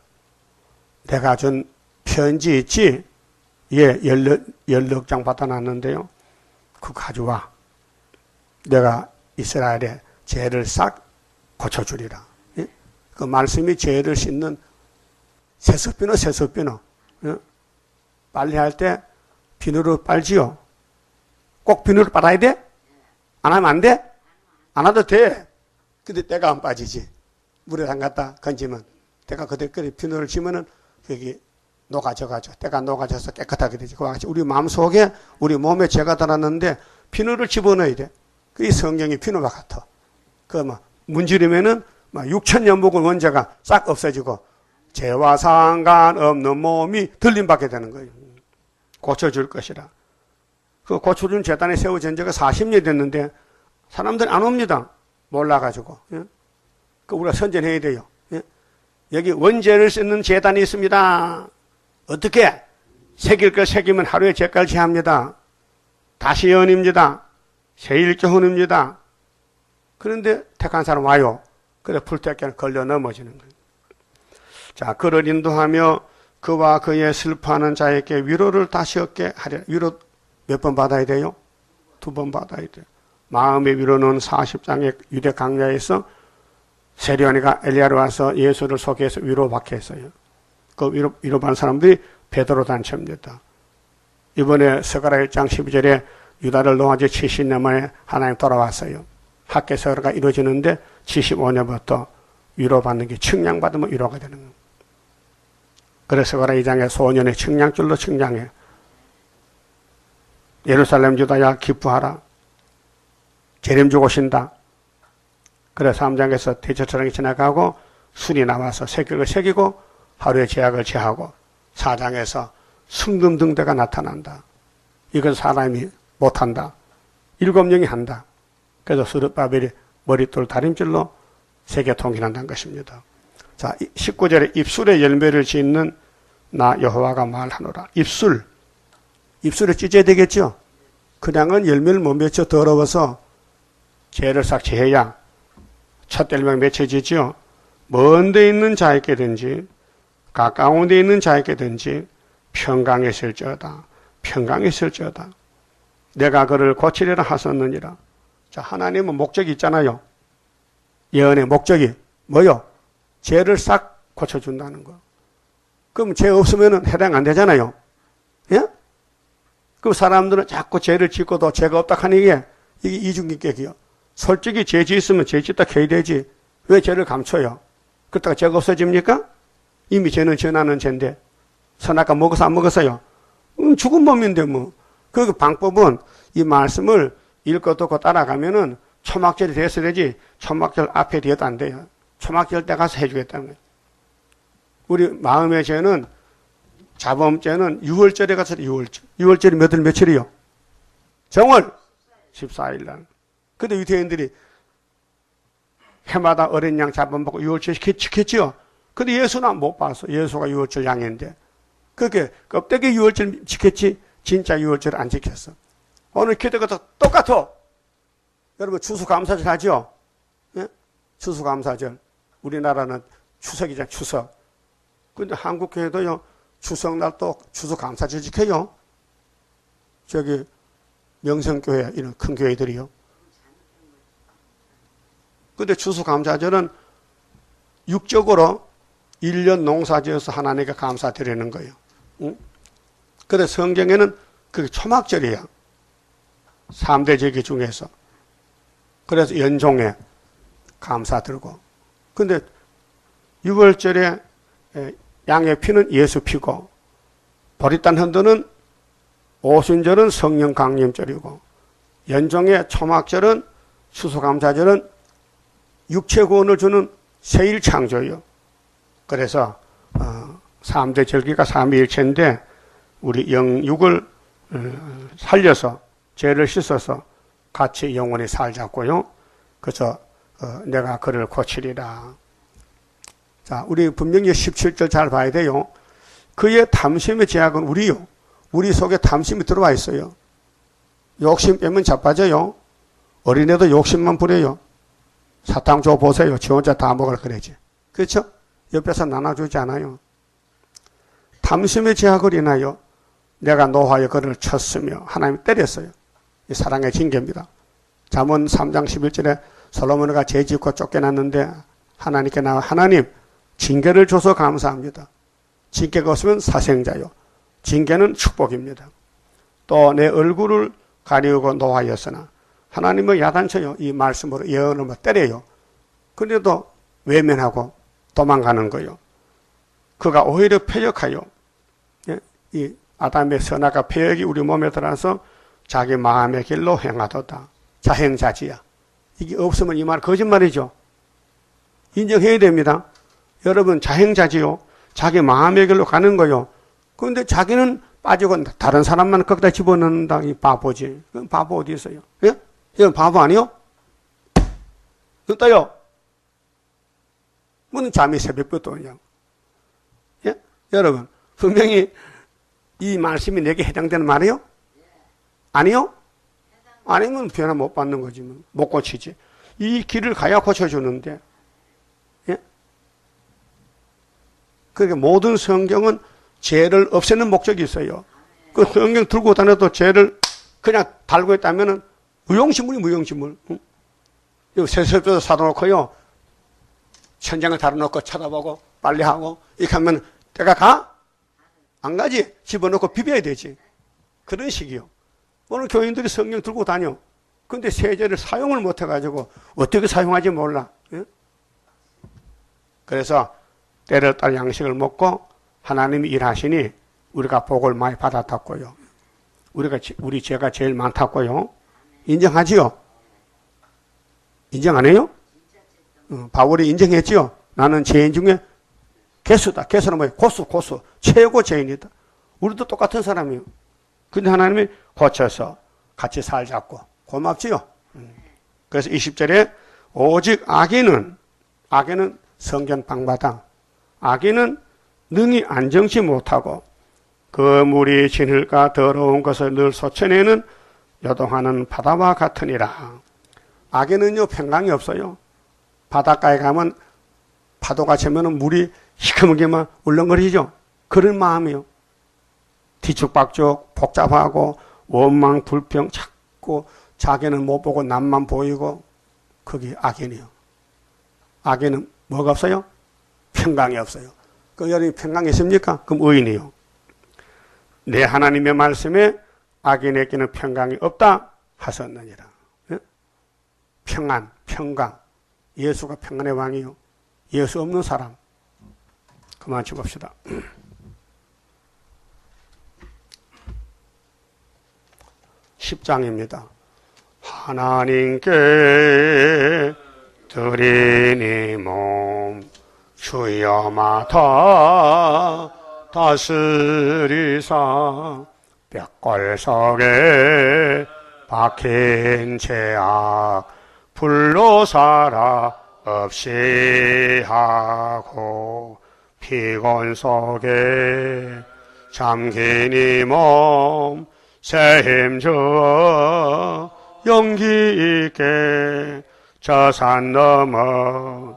내가 준 편지 있지? 예, 16장 받아놨는데요. 그거 가져와. 내가 이스라엘의 죄를 싹 고쳐주리라. 예? 그 말씀이 죄를 씻는 세습비누. 예? 빨래할 때 비누로 빨지요. 꼭 비누를 빨아야 돼? 안 하면 안 돼? 안 해도 돼. 근데 때가 안 빠지지. 물에 담갔다 건지면 때가 그대로 비누를 지면은 여기 녹아져가지고 때가 녹아져서 깨끗하게 되지. 그와 같이 우리 마음속에 우리 몸에 죄가 들었는데 비누를 집어넣어야 돼. 그 성경이 비누와 같아. 그 막 문지르면은 막 6,000년 묵은 원죄가 싹 없어지고 죄와 상관없는 몸이 들림받게 되는 거예요. 고쳐줄 것이라. 그 고쳐준 재단이 세워진 지가 40년이 됐는데 사람들이 안 옵니다. 몰라가지고. 예? 그 우리가 선전해야 돼요. 예? 여기 원죄를 씻는 재단이 있습니다. 어떻게? 새길 걸 새기면 하루에 죄값을 제합니다. 다시 예언입니다. 세일교훈입니다. 그런데 택한 사람 와요. 그래 불택견 걸려 넘어지는 거예요. 자, 그를 인도하며 그와 그의 슬퍼하는 자에게 위로를 다시 얻게 하리라. 위로 몇 번 받아야 돼요? 2번 받아야 돼요. 마음의 위로는 40장의 유대 강야에서 세리온이가 엘리야로 와서 예수를 소개해서 위로받게 했어요. 그 위로받은 사람들이 베드로 단체입니다. 이번에 스가랴 1장 12절에 유다를 놓아지 70년 만에 하나님 돌아왔어요. 학계서가 이루어지는데 75년부터 위로받는 게 측량받으면 위로가 되는 거예요. 그래서 스가랴 2장에 소년의 측량줄로 측량해. 예루살렘 유다야 기뻐하라. 재림 오신다. 그래서 3장에서 대처처럼 지나가고 술이 나와서 새벽을 새기고 하루의 제약을 제하고 4장에서 순금등대가 나타난다. 이건 사람이 못한다. 7명이 한다. 그래서 스룹바벨이 머릿돌 다림질로 세계 통일한다는 것입니다. 자, 19절에 입술에 열매를 짓는 나 여호와가 말하노라. 입술에 찢어야 되겠죠? 그냥은 열매를 못 맺혀 더러워서 죄를 싹 제해야 첫 열매가 맺혀지죠. 먼 데 있는 자에게든지 가까운 데 있는 자에게든지 평강했을지어다. 평강했을지어다. 내가 그를 고치리라 하셨느니라. 자, 하나님은 목적이 있잖아요. 예언의 목적이 뭐요? 죄를 싹 고쳐준다는 거. 그럼 죄 없으면 해당 안 되잖아요. 예? 그럼 사람들은 자꾸 죄를 짓고도 죄가 없다 하는 게 이게 이중인격이요. 솔직히 죄 짓으면 죄 짓다 해야 되지. 왜 죄를 감춰요? 그렇다가 죄가 없어집니까? 이미 죄는 전하는 죄인데 선악과 먹어서 안 먹었어요? 죽은 몸인데 뭐. 그 방법은 이 말씀을 읽고 듣고 따라가면은 초막절이 돼서 되지 초막절 앞에 되어도 안 돼요. 초막절 때 가서 해주겠다는 거예요. 우리 마음의 죄는 자범죄는 6월절에 가서 6월절. 6월절이 며칠이요? 정월 14일 날. 근데 유대인들이 해마다 어린 양 잡아먹고 6월절 지켰죠? 근데 예수는 못 봤어. 예수가 6월절 양인데. 그게 껍데기 6월절 지켰지 진짜 6월절 안 지켰어. 오늘 기도가 똑같아. 여러분 추수감사절 하죠? 예? 추수감사절. 우리나라는 추석이잖아, 추석. 근데 한국교회도요, 추석날 또 추수감사절 지켜요. 저기 명성교회, 이런 큰 교회들이요. 근데 추수감사절은 육적으로 1년 농사지어서 하나님께 감사드리는 거예요. 응? 근데 성경에는 그게 초막절이야. 3대 제기 중에서. 그래서 연종에 감사드리고. 근데 6월절에 양의 피는 예수 피고, 보리단 헌도는 오순절은 성령 강림절이고, 연종의 초막절은 추수감사절은 육체 구원을 주는 세일 창조예요. 그래서 3대 절기가 삼위일체인데 우리 영육을 살려서 죄를 씻어서 같이 영원히 살자고요. 그래서 내가 그를 고치리라. 자, 우리 분명히 17절 잘 봐야 돼요. 그의 탐심의 제약은 우리요. 우리 속에 탐심이 들어와 있어요. 욕심 빼면 자빠져요. 어린애도 욕심만 부려요. 사탕 줘 보세요. 지 혼자 다 먹을 그러지. 그렇죠? 옆에서 나눠주지 않아요. 탐심의 제약을 인하여 내가 노하여 그를 쳤으며 하나님이 때렸어요. 이 사랑의 징계입니다. 잠언 3장 11절에 솔로몬이가 죄 짓고 쫓겨났는데 하나님께 나와 하나님 징계를 줘서 감사합니다. 징계가 없으면 사생자요. 징계는 축복입니다. 또 내 얼굴을 가리우고 노하였으나 하나님은 야단쳐요. 이 말씀으로 예언을 때려요. 그런데도 외면하고 도망가는 거예요. 그가 오히려 패역하여 이 아담의 선악과 패역이 우리 몸에 들어와서 자기 마음의 길로 행하도다. 자행자지야. 이게 없으면 이 말 거짓말이죠. 인정해야 됩니다. 여러분 자행자지요. 자기 마음의 길로 가는 거요. 그런데 자기는 빠지고 다른 사람만 거기다 집어넣는다. 이 바보지. 그럼 바보 어디 있어요? 예? 이건 바보 아니요? 어떠요? 무슨 잠이 새벽부터 오냐고. 예? 여러분, 분명히 이 말씀이 내게 해당되는 말이요? 아니요? 아니면 변화 못 받는 거지. 못 고치지. 이 길을 가야 고쳐주는데. 예? 그러니까 모든 성경은 죄를 없애는 목적이 있어요. 그 성경 들고 다녀도 죄를 그냥 달고 있다면은 무용지물이 무용지물. 응? 세습도 사놓고요. 천장을 달아놓고 쳐다보고 빨리 하고 이렇게 하면 때가 가? 안 가지. 집어넣고 비벼야 되지. 그런 식이요. 오늘 교인들이 성경 들고 다녀. 근데 세제를 사용을 못 해가지고 어떻게 사용하지 몰라. 예? 그래서 때를 따라 양식을 먹고 하나님이 일하시니 우리가 복을 많이 받았다고요. 우리 죄가 제일 많다고요. 인정하지요? 인정 안 해요? 바울이 인정했지요? 나는 죄인 중에 개수다. 개수는 뭐예요? 고수. 최고 죄인이다. 우리도 똑같은 사람이에요. 근데 하나님이 고쳐서 같이 살자고. 고맙지요? 그래서 20절에 오직 악인은 성전 방마당. 악인은 능히 안정치 못하고 그 물이 진흙과 더러운 것을 늘 쏟쳐내는 요동하는 바다와 같으니라. 악에는요 평강이 없어요. 바닷가에 가면 파도가 치면 물이 시커멓게만 울렁거리죠. 그런 마음이요. 뒤죽박죽 복잡하고 원망 불평 자꾸 자기는 못 보고 남만 보이고 그게 악인이요. 악에는 뭐가 없어요? 평강이 없어요. 그 여러분이 평강이 있습니까? 그럼 의인이요. 내 하나님의 말씀에 악인에게는 평강이 없다 하셨느니라. 예? 평안, 평강. 예수가 평안의 왕이요. 예수 없는 사람. 그만 쳐봅시다. 10장입니다. 하나님께 드리니 몸 주여 맡아 다스리사 벽골 속에 박힌 죄악 불로 살아 없이 하고 피곤 속에 잠긴 이 몸 새 힘 주어 용기 있게 저 산 넘어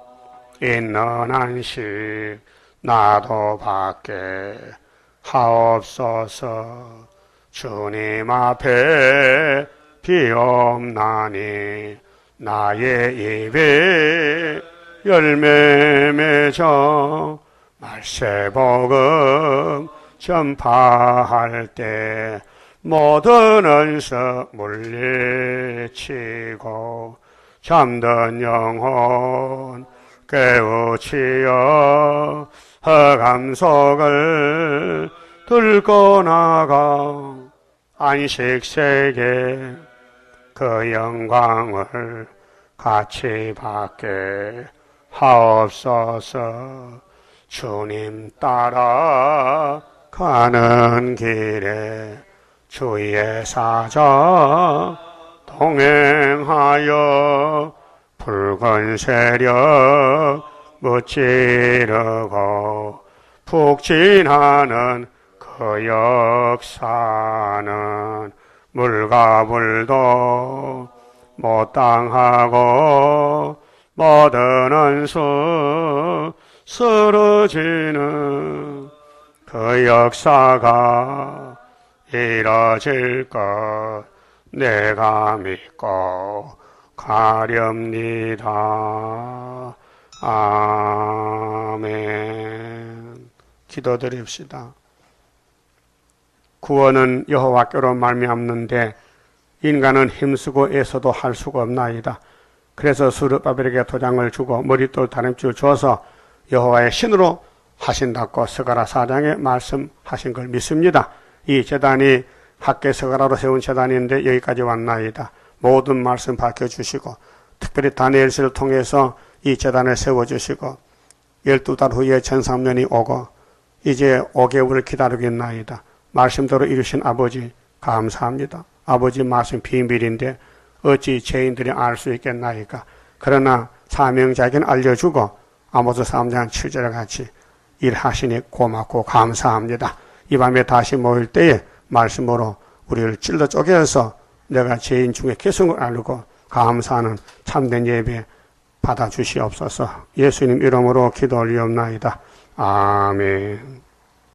있는 안식 나도 받게 하옵소서. 주님 앞에 비옵나니 나의 입에 열매 맺어 말세복음 전파할 때 모든 은석 물리치고 잠든 영혼 깨우치어 흑암 속을 들고 나가 안식세계 그 영광을 같이 받게 하옵소서. 주님 따라 가는 길에 주의 사자 동행하여 붉은 세력 무찌르고 북진하는 그 역사는 물과 불도 못 당하고 모든 원수 쓰러지는 그 역사가 이뤄질 것 내가 믿고 가렵니다. 아멘. 기도드립시다. 구원은 여호와께로 말미암는데 인간은 힘쓰고 애써도 할 수가 없나이다. 그래서 스룹바벨에게 도장을 주고 머릿돌 다림줄 줘서 여호와의 신으로 하신다고 스가랴 4장에 말씀하신 걸 믿습니다. 이 제단이 학계 스가랴로 세운 제단인데 여기까지 왔나이다. 모든 말씀 밝혀주시고 특별히 다니엘서를 통해서 이 제단을 세워주시고 12달 후에 천상년이 오고 이제 5개월을 기다리고 있나이다. 말씀대로 이루신 아버지 감사합니다. 아버지 말씀 비밀인데 어찌 죄인들이 알 수 있겠나이까. 그러나 사명자에게는 알려주고 아모스 3장 7절 같이 일하시니 고맙고 감사합니다. 이 밤에 다시 모일 때에 말씀으로 우리를 찔러 쪼개서 내가 죄인 중에 계승을 알고 감사하는 참된 예배 받아주시옵소서. 예수님 이름으로 기도 올리옵나이다. 아멘.